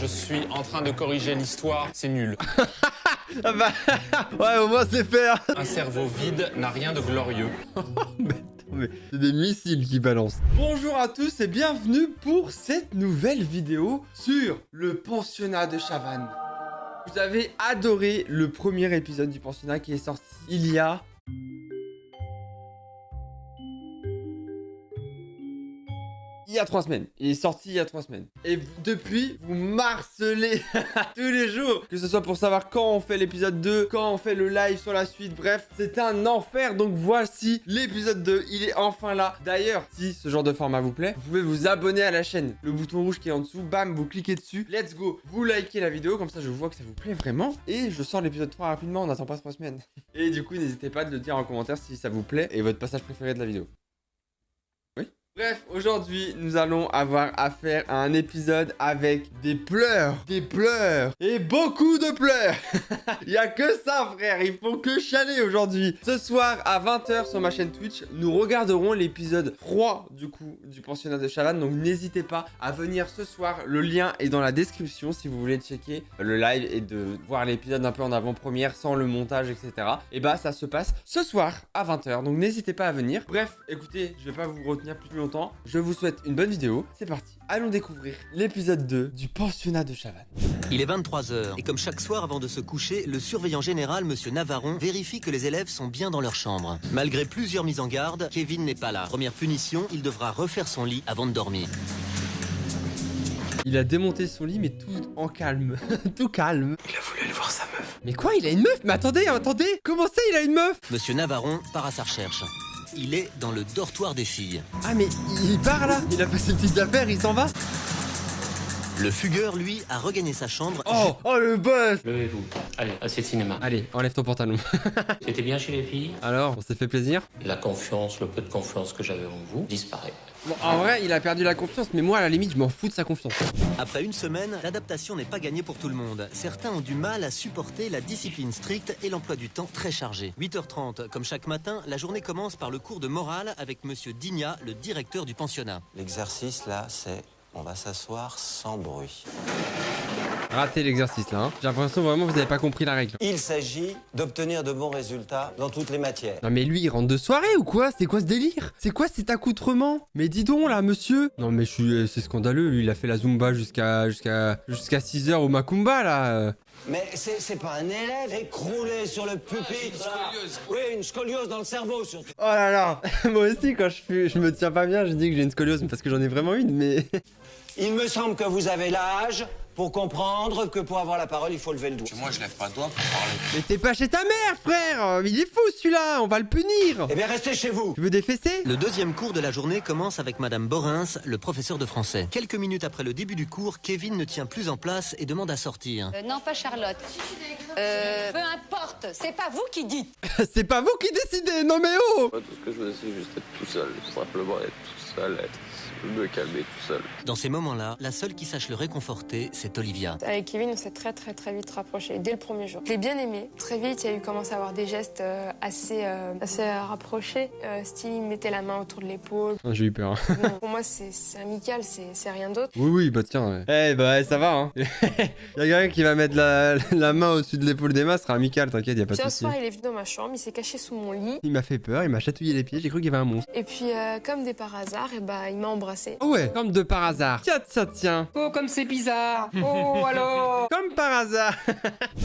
je suis en train de corriger l'histoire, c'est nul. Ah bah, ouais, au moins c'est fait. Hein. Un cerveau vide n'a rien de glorieux. Mais c'est des missiles qui balancent. Bonjour à tous et bienvenue pour cette nouvelle vidéo sur le pensionnat de Chavannes. Vous avez adoré le premier épisode du pensionnat qui est sorti il y a... Il y a 3 semaines. Il est sorti il y a 3 semaines. Et depuis, vous marcelez tous les jours. Que ce soit pour savoir quand on fait l'épisode 2, quand on fait le live sur la suite. Bref, c'est un enfer. Donc voici l'épisode 2. Il est enfin là. D'ailleurs, si ce genre de format vous plaît, vous pouvez vous abonner à la chaîne. Le bouton rouge qui est en dessous, bam, vous cliquez dessus. Let's go. Vous likez la vidéo. Comme ça, je vois que ça vous plaît vraiment. Et je sors l'épisode 3 rapidement. On n'attend pas 3 semaines. Et du coup, n'hésitez pas à le dire en commentaire si ça vous plaît et votre passage préféré de la vidéo. Bref, aujourd'hui, nous allons avoir affaire à un épisode avec des pleurs et beaucoup de pleurs. Il y a que ça, frère, ils font que chialer aujourd'hui. Ce soir, à 20 h sur ma chaîne Twitch, nous regarderons l'épisode 3, du coup, du pensionnat de Chavannes. Donc, n'hésitez pas à venir ce soir. Le lien est dans la description si vous voulez checker le live et de voir l'épisode un peu en avant-première sans le montage, etc. Et bah, ça se passe ce soir à 20 h. Donc, n'hésitez pas à venir. Bref, écoutez, je vais pas vous retenir plus longtemps. Je vous souhaite une bonne vidéo. C'est parti. Allons découvrir l'épisode 2 du pensionnat de Chavannes. Il est 23 h et comme chaque soir avant de se coucher, le surveillant général, monsieur Navaron, vérifie que les élèves sont bien dans leur chambre. Malgré plusieurs mises en garde, Kevin n'est pas là. Première punition, il devra refaire son lit avant de dormir. Il a démonté son lit mais tout en calme. Tout calme. Il a voulu aller voir sa meuf. Mais quoi, il a une meuf? Mais attendez, comment ça il a une meuf? Monsieur Navaron part à sa recherche. Il est dans le dortoir des filles. Ah mais il part là. Il a fait ses petites affaires, il s'en va. Le fugueur, lui, a regagné sa chambre. Oh le boss. Levez-vous. Allez, assez de cinéma. Allez, enlève ton pantalon. C'était bien chez les filles. Alors, on s'est fait plaisir? La confiance, le peu de confiance que j'avais en vous, disparaît. Bon, en vrai, il a perdu la confiance, mais moi, à la limite, je m'en fous de sa confiance. Après une semaine, l'adaptation n'est pas gagnée pour tout le monde. Certains ont du mal à supporter la discipline stricte et l'emploi du temps très chargé. 8 h 30, comme chaque matin, la journée commence par le cours de morale avec monsieur Digna, le directeur du pensionnat. L'exercice là, c'est on va s'asseoir sans bruit. Raté l'exercice là, hein. J'ai l'impression vraiment que vous n'avez pas compris la règle. Il s'agit d'obtenir de bons résultats dans toutes les matières. Non mais lui, il rentre de soirée ou quoi? C'est quoi ce délire? C'est quoi cet accoutrement? Mais dis donc là, monsieur. Non mais c'est scandaleux, lui, il a fait la Zumba jusqu'à 6 h au Macumba là. Mais c'est pas un élève écroulé sur le pupitre. Oui, une scoliose dans le cerveau surtout. Oh là là. Moi aussi, quand je me tiens pas bien, je dis que j'ai une scoliose parce que j'en ai vraiment une, mais... Il me semble que vous avez l'âge pour comprendre que pour avoir la parole, il faut lever le doigt. Moi, je lève pas de doigt pour parler. Mais t'es pas chez ta mère, frère. Il est fou celui-là, on va le punir. Eh bien, restez chez vous. Tu veux des fessées? Le deuxième cours de la journée commence avec madame Borins, le professeur de français. Quelques minutes après le début du cours, Kevin ne tient plus en place et demande à sortir. Non, pas Charlotte. Peu importe, c'est pas vous qui dites. C'est pas vous qui décidez, non mais oh. Moi, tout ce que je veux, c'est juste être tout seul. Simplement être tout seul, me calmer tout seul. Dans ces moments-là, la seule qui sache le réconforter, c'est Olivia. Avec Kevin, on s'est très vite rapprochés, dès le premier jour. Je l'ai bien aimé. Très vite, il y a eu commencé à avoir des gestes assez rapprochés. Style, il mettait la main autour de l'épaule. Oh, j'ai eu peur. Bon, pour moi, c'est amical, c'est rien d'autre. Oui, bah tiens. Ouais. Eh bah ça va, hein. Y a quelqu'un qui va mettre la main au-dessus de l'épaule d'Emma, ce sera amical, t'inquiète, y a pas de Puis un soucis. soir, il est venu dans ma chambre, il s'est caché sous mon lit. Il m'a fait peur, il m'a chatouillé les pieds, j'ai cru qu'il y avait un monstre. Et puis, comme des par hasard, et bah, il m'a embrassé. Oh ouais, comme de par hasard. Tiens. Oh, comme c'est bizarre. Oh, alors. Comme par hasard.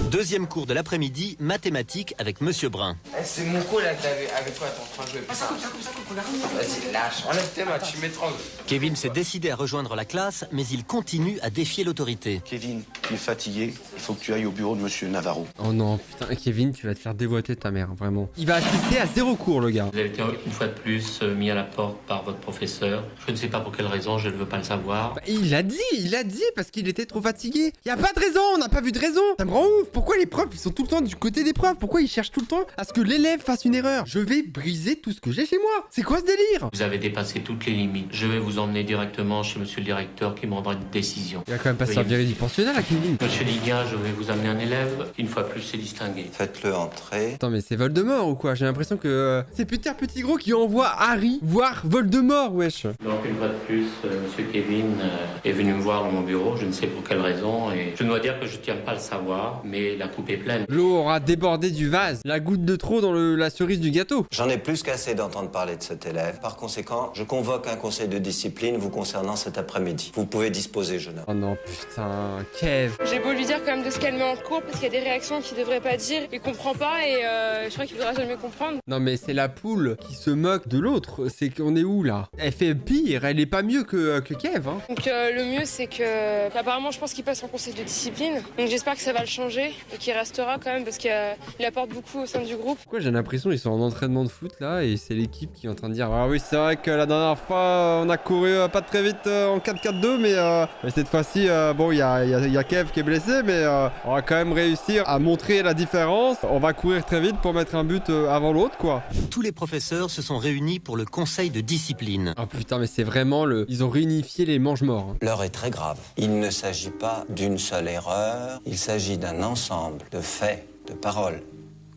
Deuxième cours de l'après-midi, mathématiques avec monsieur Brun. C'est mon co là que t'avais avec quoi t'es en train de jouer. Ça coupe, regarde. Vas-y, lâche, enlève tes mains, tu m'étrangles. Kevin s'est décidé à rejoindre la classe, mais il continue à défier l'autorité. Kevin, tu es fatigué, il faut que tu ailles au bureau de monsieur Navarro. Oh non, putain, Kevin, tu vas te faire déboîter de ta mère, vraiment. Il va assister à 0 cours, le gars. Vous avez été une fois de plus mis à la porte par votre professeur. Je ne sais pas pour quelle raison, je ne veux pas le savoir. Bah, il a dit, parce qu'il était trop fatigué. Y a pas de raison, on n'a pas vu de raison. Ça me rend ouf. Pourquoi les profs, ils sont tout le temps du côté des profs? Pourquoi ils cherchent tout le temps à ce que l'élève fasse une erreur? Je vais briser tout ce que j'ai chez moi. C'est quoi ce délire? Vous avez dépassé toutes les limites. Je vais vous emmener directement chez monsieur le directeur qui me rendra une décision. Il va quand même pas se faire virer du pensionnat, là, Kevin. Monsieur Digna, je vais vous amener un élève qui, une fois plus, s'est distingué. Faites-le entrer. Attends, mais c'est Voldemort ou quoi? J'ai l'impression que c'est Peter Pettigrew qui envoie Harry voir Voldemort, wesh. Donc, une fois de plus, monsieur Kevin est venu me voir dans mon bureau, je ne sais pour quelle raison, et Je dois dire que je tiens pas à le savoir, mais la coupe est pleine. L'eau aura débordé du vase. La goutte de trop dans la cerise du gâteau. J'en ai plus qu'assez d'entendre parler de cet élève. Par conséquent, je convoque un conseil de discipline vous concernant cet après-midi. Vous pouvez disposer, jeune homme. Oh non, putain, Kev. J'ai beau lui dire quand même de se calmer en cours parce qu'il y a des réactions qu'il devrait pas dire. Il comprend pas et je crois qu'il voudra jamais comprendre. Non mais c'est la poule qui se moque de l'autre. C'est qu'on est où là? Elle fait pire, elle est pas mieux que Kev, hein. Donc le mieux c'est que apparemment je pense qu'il passe en conseil de discipline. Donc j'espère que ça va le changer et qu'il restera quand même parce qu'il apporte beaucoup au sein du groupe. Pourquoi j'ai l'impression qu'ils sont en entraînement de foot là et c'est l'équipe qui est en train de dire ah oui c'est vrai que la dernière fois on a couru pas très vite en 4-4-2 mais cette fois-ci bon il y a Kev qui est blessé mais on va quand même réussir à montrer la différence. On va courir très vite pour mettre un but avant l'autre quoi. Tous les professeurs se sont réunis pour le conseil de discipline. Oh putain mais c'est vraiment ils ont réunifié les mange-morts. L'heure est très grave. Il ne s'agit pas d'une seule erreur, il s'agit d'un ensemble de faits, de paroles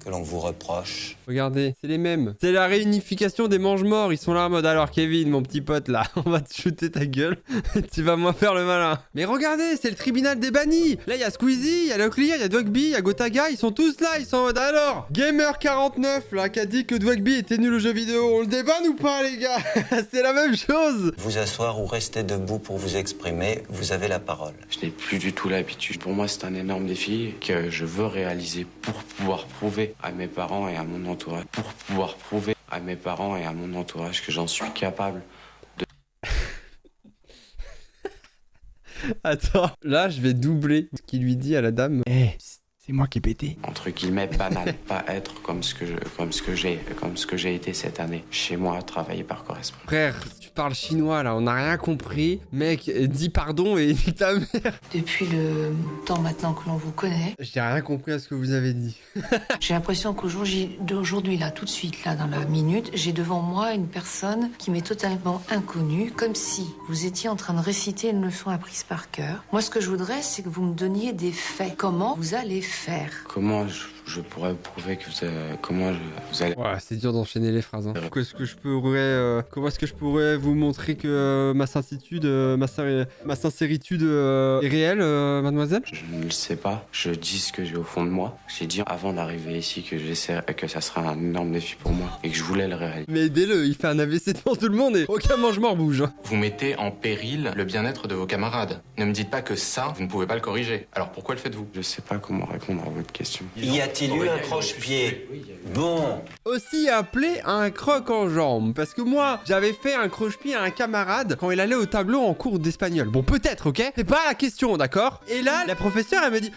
que l'on vous reproche. Regardez, c'est les mêmes. C'est la réunification des mange-morts. Ils sont là en mode alors Kevin, mon petit pote là, on va te shooter ta gueule. Tu vas moins faire le malin. Mais regardez, c'est le tribunal des bannis. Là, il y a Squeezie, il y a Leclerc, il y a Dwagby, il y a Gotaga. Ils sont tous là, ils sont en mode alors Gamer49 là, qui a dit que Dwagby était nul au jeu vidéo. On le débanne ou pas, les gars? C'est la même chose. Vous asseoir ou rester debout pour vous exprimer, vous avez la parole. Je n'ai plus du tout l'habitude. Pour moi, c'est un énorme défi que je veux réaliser pour pouvoir prouver à mes parents et à mon entourage. Pour pouvoir prouver à mes parents et à mon entourage que j'en suis capable. Attends, là, je vais doubler ce qu'il lui dit à la dame. C'est moi qui ai pété. Entre guillemets, banal. Pas être comme ce que j'ai été cette année. Chez moi, travailler par correspondance. Frère, tu parles chinois là, on n'a rien compris. Mec, dis pardon et dis ta mère. Depuis le temps maintenant que l'on vous connaît, J'ai rien compris à ce que vous avez dit. j'ai l'impression qu'aujourd'hui, là, tout de suite, là, dans la minute, j'ai devant moi une personne qui m'est totalement inconnue, comme si vous étiez en train de réciter une leçon apprise par cœur. Moi, ce que je voudrais, c'est que vous me donniez des faits. Comment vous allez faire? Comment je pourrais prouver que vous allez... Ouais, c'est dur d'enchaîner les phrases. Hein. Comment est-ce que je pourrais vous montrer que ma sincéritude est réelle, mademoiselle? Je ne le sais pas. Je dis ce que j'ai au fond de moi. J'ai dit avant d'arriver ici que ça sera un énorme défi pour moi et que je voulais le réaliser. Mais aidez-le, il fait un AVC devant tout le monde et aucun mange-mort bouge. Vous mettez en péril le bien-être de vos camarades. Ne me dites pas que ça, vous ne pouvez pas le corriger. Alors pourquoi le faites-vous? Je sais pas comment répondre à votre question. Y a-t-il eu un croche-pied? Bon. Aussi appelé un croc en jambe. Parce que moi, j'avais fait un croche-pied à un camarade quand il allait au tableau en cours d'espagnol. Bon, peut-être, ok? C'est pas la question, d'accord? Et là, la professeure, elle me dit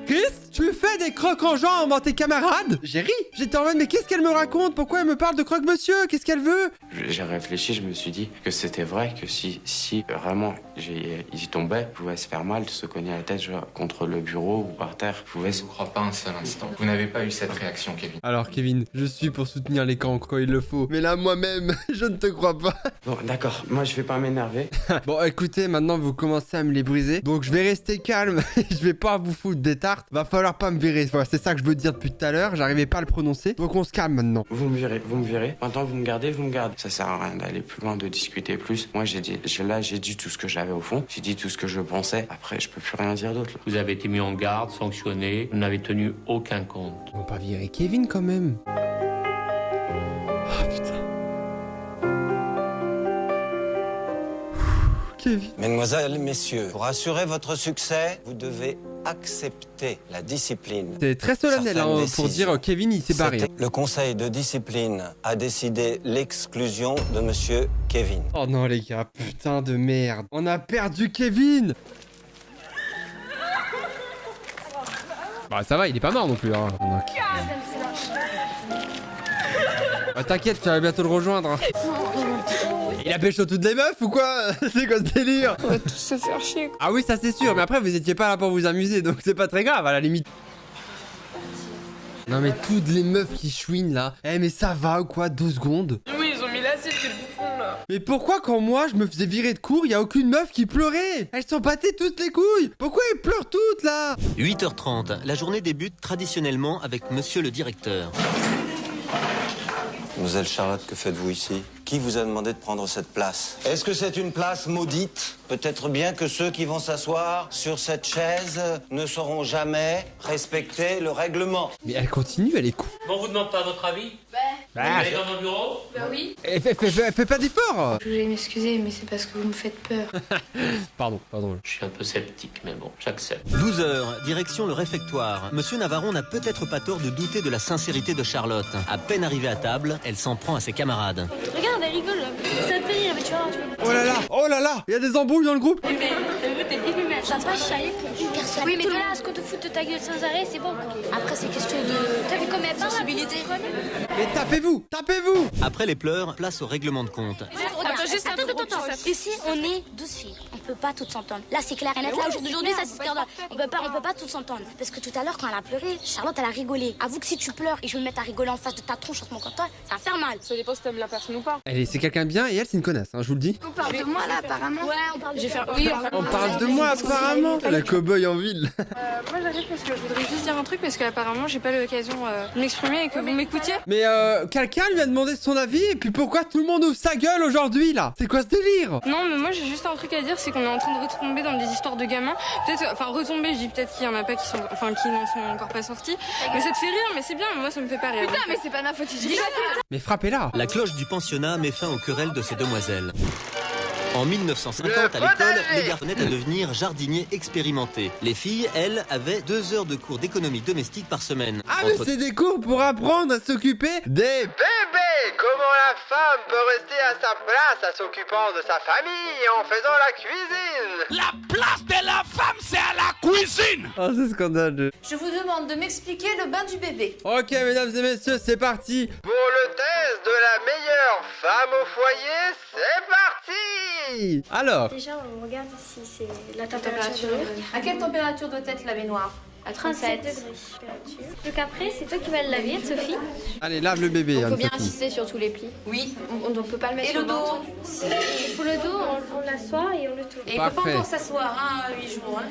Chris, tu fais des crocs en jambes à tes camarades? J'ai ri. J'étais en mode, mais qu'est-ce qu'elle me raconte? Pourquoi elle me parle de croque-monsieur? Qu'est-ce qu'elle veut? J'ai réfléchi, je me suis dit que c'était vrai que si vraiment il tombait, il pouvait se faire mal, se cogner la tête genre, contre le bureau ou par terre. Je ne crois pas un seul instant. Vous n'avez pas eu cette réaction, Kevin. Alors, Kevin, je suis pour soutenir les cancres quand il le faut. Mais là, moi-même, je ne te crois pas. Bon, d'accord, moi je vais pas m'énerver. Bon, écoutez, maintenant vous commencez à me les briser. Donc je vais rester calme. Je vais pas vous foutre des tartes. Va falloir pas me virer. Voilà, c'est ça que je veux dire depuis tout à l'heure. J'arrivais pas à le prononcer. Donc on se calme maintenant. Vous me virez. Maintenant vous me gardez. Ça sert à rien d'aller plus loin, de discuter plus. Moi j'ai dit tout ce que j'avais au fond. J'ai dit tout ce que je pensais. Après, je peux plus rien dire d'autre. Vous avez été mis en garde, sanctionné, vous n'avez tenu aucun compte. On va pas virer Kevin quand même. Oh putain. Kevin. Mesdemoiselles, messieurs, pour assurer votre succès, vous devez accepter la discipline. C'est très solennel hein, pour dire Kevin il s'est barré. Le conseil de discipline a décidé l'exclusion de monsieur Kevin. Oh non les gars, putain de merde. On a perdu Kevin. Bah ça va, il est pas mort non plus hein. Bah t'inquiète, tu vas bientôt le rejoindre. Hein. Il a pécho toutes les meufs ou quoi? C'est quoi ce délire? On va tous se faire chier. Ah oui, ça c'est sûr, mais après vous étiez pas là pour vous amuser, donc c'est pas très grave à la limite. Non mais toutes les meufs qui chouinent là. Eh mais ça va ou quoi? 2 secondes. Oui, ils ont mis l'acide, c'est le bouffon là. Mais pourquoi quand moi je me faisais virer de cours, y a aucune meuf qui pleurait? Elles sont battées toutes les couilles. Pourquoi elles pleurent toutes là? 8h30, la journée débute traditionnellement avec monsieur le directeur. Mademoiselle Charlotte, que faites-vous ici? Qui vous a demandé de prendre cette place? Est-ce que c'est une place maudite? Peut-être bien que ceux qui vont s'asseoir sur cette chaise ne sauront jamais respecter le règlement. Mais elle continue, elle est con. Bon, on vous demande pas votre avis? Vous Bah, allez dans mon bureau? Bah oui. fais pas d'effort. Je voulais m'excuser, mais c'est parce que vous me faites peur. Pardon. Je suis un peu sceptique, mais bon, j'accepte. 12h, direction le réfectoire. Monsieur Navarron n'a peut-être pas tort de douter de la sincérité de Charlotte. À peine arrivée à table, elle s'en prend à ses camarades. Regarde, elle rigole. Ça te fait rire, mais tu vois. Oh là là, il y a des embrouilles dans le groupe. Mais t'as vu, t'es inhumaine. T'as pas chialé pour une personne. Oui, mais toi là, ce qu'on te fout de ta gueule sans arrêt, c'est bon quoi. Après, c'est question de. T'as vu comme elle parle, sensibilité. Mais tapez-vous. Après les pleurs, place au règlement de compte. Attends. Ici, on est 12 filles. On peut pas toutes s'entendre. Là, c'est clair. Et net, là, aujourd'hui, ça c'est clair. On peut pas toutes s'entendre. Parce que tout à l'heure, quand elle a pleuré, Charlotte, elle a rigolé. Avoue que si tu pleures et je me mets à rigoler en face de ta tronche en ce moment comme toi, ça va faire mal. Ça dépend si t'aimes la personne ou pas. C'est quelqu'un de bien et elle, c'est une connasse, hein, je vous le dis. On parle de moi là, apparemment. Ouais, on parle de On parle de moi, apparemment. La cow-boy en ville. Moi, j'arrive parce que je voudrais juste dire un truc, parce qu'apparemment, j'ai pas l'occasion de m'exprimer et que vous m'écoutiez. Mais quelqu'un lui a demandé son avis et puis pourquoi tout le monde ouvre sa gueule aujourd'hui là? C'est quoi ce délire? Non, mais moi j'ai juste un truc à dire, c'est qu'on est en train de retomber dans des histoires de gamins. Peut-être, enfin retomber, je dis peut-être qu'il y en a pas qui n'en sont encore pas sortis. Mais ça te fait rire, mais c'est bien, mais moi ça me fait pas rire. Putain, mais c'est pas ma faute, je dis Mais frappez-la. La cloche du pensionnat met fin aux querelles de ces demoiselles. En 1950, à l'école, les garçons venaient à devenir jardiniers expérimentés. Les filles, elles, avaient 2 heures de cours d'économie domestique par semaine. Ah mais c'est des cours pour apprendre à s'occuper des bébés. Comment la femme peut rester à sa place en s'occupant de sa famille et en faisant la cuisine. La place de la femme, c'est à la cuisine. Oh, c'est scandaleux. Je vous demande de m'expliquer le bain du bébé. Ok, mesdames et messieurs, c'est parti pour le test de la meilleure femme au foyer. C'est parti. Alors, Déjà, on regarde si c'est la température. À quelle température doit être la baignoire? À 37 degrés. Donc après, c'est toi qui vas le laver, Sophie. allez, lave le bébé. Il faut bien Anne-Sophie. insister sur tous les plis. Oui. On ne peut pas le mettre Et sur le dos. ventre. Pour le dos, on l'assoit et on le tourne. Et il peut pas Parfait. encore s'asseoir, 8 jours.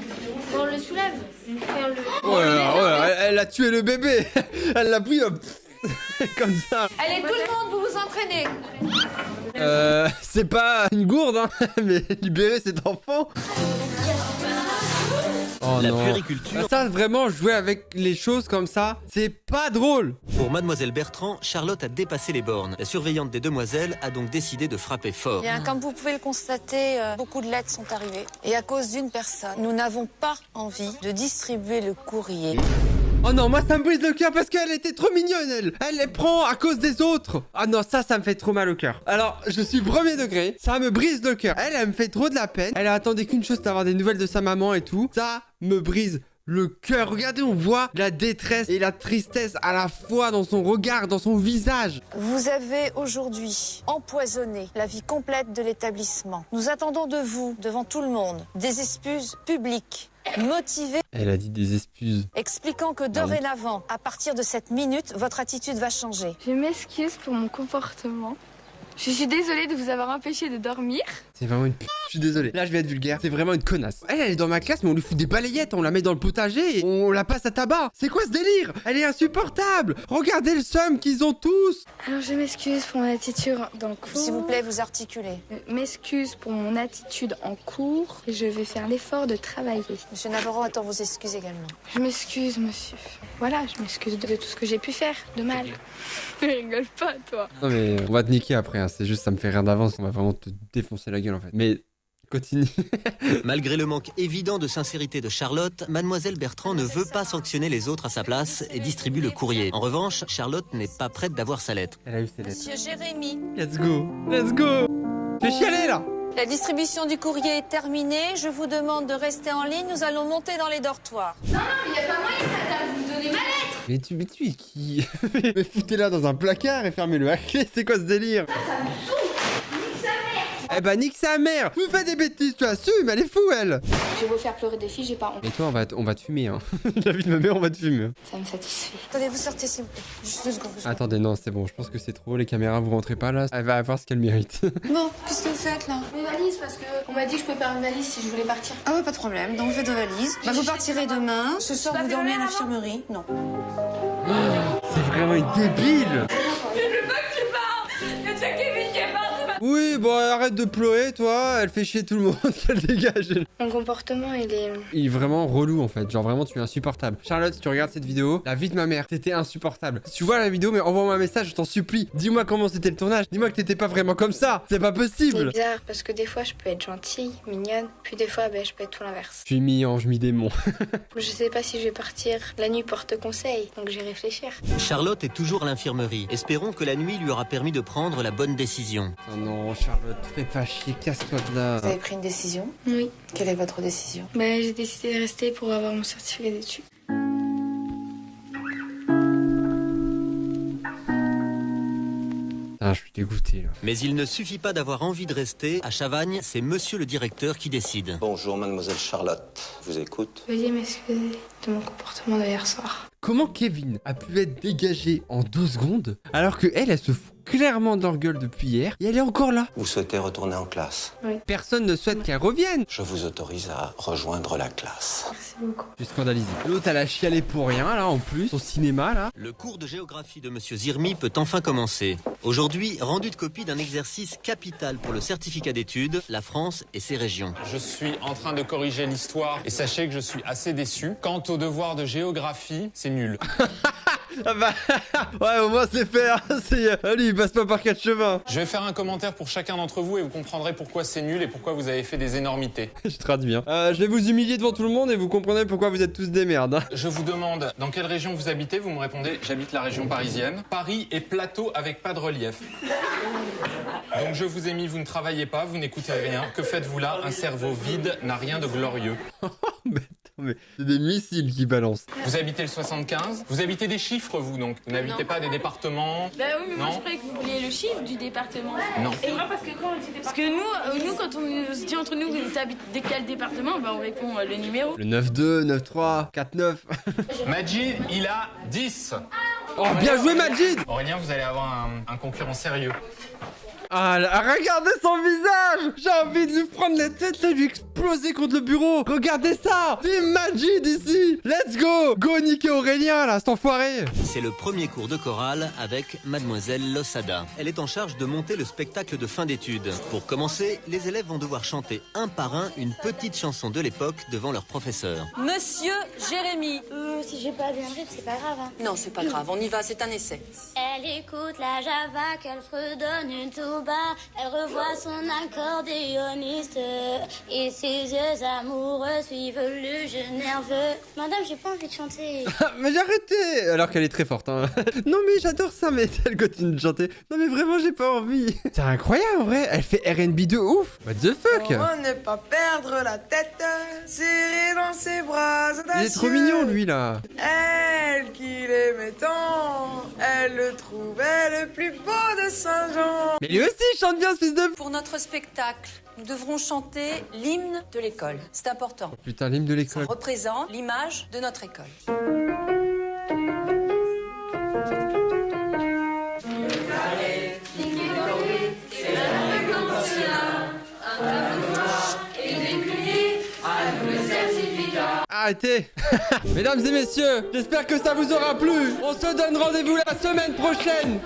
On le soulève. Et on le... Oh là là, elle a tué le bébé. Elle l'a pris comme ça. Allez, tout le monde, vous vous entraînez. C'est pas une gourde, hein, mais libérer cet enfant. Oh La non. puériculture. Ça, vraiment, jouer avec les choses comme ça, c'est pas drôle. Pour Mademoiselle Bertrand, Charlotte a dépassé les bornes. La surveillante des demoiselles a donc décidé de frapper fort. Bien, comme vous pouvez le constater, beaucoup de lettres sont arrivées. Et à cause d'une personne, nous n'avons pas envie de distribuer le courrier. Oh non, moi ça me brise le cœur parce qu'elle était trop mignonne, elle. Elle les prend à cause des autres. Ah non, ça me fait trop mal au cœur. Alors, je suis premier degré, ça me brise le cœur. Elle me fait trop de la peine. Elle attendait qu'une chose, d'avoir des nouvelles de sa maman et tout. Ça me brise le cœur. Regardez, on voit la détresse et la tristesse à la fois dans son regard, dans son visage. Vous avez aujourd'hui empoisonné la vie complète de l'établissement. Nous attendons de vous, devant tout le monde, des excuses publiques, motivées, Elle a dit des excuses. expliquant que dorénavant, à partir de cette minute, votre attitude va changer. Je m'excuse pour mon comportement. Je suis désolée de vous avoir empêché de dormir. C'est vraiment une je suis désolé. Là, je vais être vulgaire. C'est vraiment une connasse. Elle est dans ma classe, mais on lui fout des balayettes, on la met dans le potager et on la passe à tabac. C'est quoi ce délire? Elle est insupportable. Regardez le seum qu'ils ont tous. Alors je m'excuse pour mon attitude en cours. S'il vous plaît, vous articulez. Je m'excuse pour mon attitude en cours. Et je vais faire l'effort de travailler. Monsieur Navarro attend vos excuses également. Je m'excuse, monsieur. Voilà, je m'excuse de tout ce que j'ai pu faire de mal. Ne rigole pas, toi. Non mais on va te niquer après, hein. C'est juste ça me fait rire d'avance, on va vraiment te défoncer la gueule en fait. Mais continue. Malgré le manque évident de sincérité de Charlotte, Mademoiselle Bertrand ne veut pas sanctionner les autres à sa place et distribue le courrier. En revanche, Charlotte n'est pas prête d'avoir sa lettre. Elle a eu ses lettres. Monsieur Jérémy, Let's go. Let's go. Je vais chialer là. la distribution du courrier est terminée. Je vous demande de rester en ligne. Nous allons monter dans les dortoirs. Non, il n'y a pas moyen, madame, vous me donnez ma lettre. Mais tu es qui? Mais foutez-la dans un placard et fermez-le à clé, c'est quoi ce délire? Ça me saoule. Nique sa mère. Eh bah nique sa mère. Vous faites des bêtises, tu assumes, elle est fou elle. Je vais vous faire pleurer des filles, j'ai pas honte. Et toi on va te fumer hein. La vie de ma mère on va te fumer. Ça me satisfait. Attendez, vous sortez s'il vous plaît. Juste 2 secondes. Attendez non c'est bon, je pense que c'est trop, les caméras vous rentrez pas là, elle va avoir ce qu'elle mérite. Bon, qu'est-ce que vous faites là? Mes valises, parce que on m'a dit que je pouvais faire une valise si je voulais partir. Ah ouais, pas de problème. Donc vous faites vos valises. Bah, vous partirez demain. Ce soir, vous dormez à l'infirmerie. Non. C'est vraiment une débile. Je veux pas que tu partes. Oui, bon, arrête de pleurer, toi. Elle fait chier tout le monde, qu'elle dégage. Mon comportement, il est vraiment relou, en fait. Genre, vraiment, tu es insupportable. Charlotte, si tu regardes cette vidéo, la vie de ma mère, t'étais insupportable. Si tu vois la vidéo, mais envoie-moi un message, je t'en supplie. Dis-moi comment c'était le tournage. Dis-moi que t'étais pas vraiment comme ça. C'est pas possible. C'est bizarre parce que des fois je peux être gentille, mignonne, puis des fois je peux être tout l'inverse. Je suis mi-ange, mi-démon. Je sais pas si je vais partir. La nuit porte conseil, donc je vais réfléchir. Charlotte est toujours à l'infirmerie. Espérons que la nuit lui aura permis de prendre la bonne décision. Oh non, Charlotte, fais pas chier, casse-toi de là. Vous avez pris une décision? Oui. Quelle est votre décision? J'ai décidé de rester pour avoir mon certificat d'études. Ah, je suis dégoûté là. Mais il ne suffit pas d'avoir envie de rester. À Chavagne, c'est monsieur le directeur qui décide. Bonjour, mademoiselle Charlotte. Je vous écoute. Veuillez m'excuser de mon comportement d'hier soir. Comment Kevin a pu être dégagé en 2 secondes alors que elle se fout clairement de leur gueule depuis hier et elle est encore là? Vous souhaitez retourner en classe? Oui. Personne ne souhaite qu'elle revienne. Je vous autorise à rejoindre la classe. Merci beaucoup. Je suis scandalisé. L'autre elle a chialé pour rien là en plus, au cinéma là. Le cours de géographie de monsieur Zirmi peut enfin commencer. Aujourd'hui, rendu de copie d'un exercice capital pour le certificat d'études, la France et ses régions. Je suis en train de corriger l'histoire et sachez que je suis assez déçu. Quant au devoir de géographie, c'est nul. Ah bah, ouais, au moins c'est fait, hein. Allez, il passe pas par 4 chemins. Je vais faire un commentaire pour chacun d'entre vous et vous comprendrez pourquoi c'est nul et pourquoi vous avez fait des énormités. Je traduis, hein. Je vais vous humilier devant tout le monde et vous comprendrez pourquoi vous êtes tous des merdes, hein. Je vous demande dans quelle région vous habitez, vous me répondez j'habite la région parisienne. Paris est plateau avec pas de relief. Donc je vous ai mis, vous ne travaillez pas, vous n'écoutez rien. Que faites-vous là? Un cerveau vide n'a rien de glorieux. Mais c'est des missiles qui balancent. Vous habitez le 75? Vous habitez des chiffres, vous, donc? Vous n'habitez pas des départements? Bah oui, mais moi Non. je croyais que vous vouliez le chiffre du département. Non. Et parce que nous, quand on se dit entre nous, vous habitez quel département, on répond le numéro. Le 9-2, 9-3, 4-9. Majid, il a 10. Oh, bien joué Majid! Aurélien, vous allez avoir un concurrent sérieux. Ah, là, regardez son visage! J'ai envie de lui prendre la tête, là, lui exploser contre le bureau! Regardez ça! C'est Majid ici! Let's go! Go niquer Aurélien, là, cet enfoiré! C'est le premier cours de chorale avec mademoiselle Losada. Elle est en charge de monter le spectacle de fin d'études. Pour commencer, les élèves vont devoir chanter un par un une petite chanson de l'époque devant leur professeur. Monsieur Jérémy. Si j'ai pas bien fait, c'est pas grave. Hein. Non, c'est pas grave, on y va, c'est un essai. Elle écoute la java, qu'elle fredonne une tuba. Elle revoit son accordéoniste. Et ses yeux amoureux suivent le jeu nerveux. Madame, j'ai pas envie de chanter. Mais j'ai arrêté! Alors qu'elle est très forte, hein. Non mais j'adore ça, mais elle continue de chanter. Non mais vraiment, j'ai pas envie. C'est incroyable, en vrai. Elle fait R&B de ouf. What the fuck? Comment ne pas perdre la tête, serrée dans ses bras audacieux. Il est trop mignon, lui, là. Elle qui l'aimait tant, elle le trouvait le plus beau de Saint-Jean. Mais lui aussi, il chante bien, ce fils de... Pour notre spectacle, nous devrons chanter l'hymne de l'école. C'est important. Oh, putain, l'hymne de l'école. Ça représente l'image de notre école. Arrêtez. Mesdames et messieurs, j'espère que ça vous aura plu. On se donne rendez-vous la semaine prochaine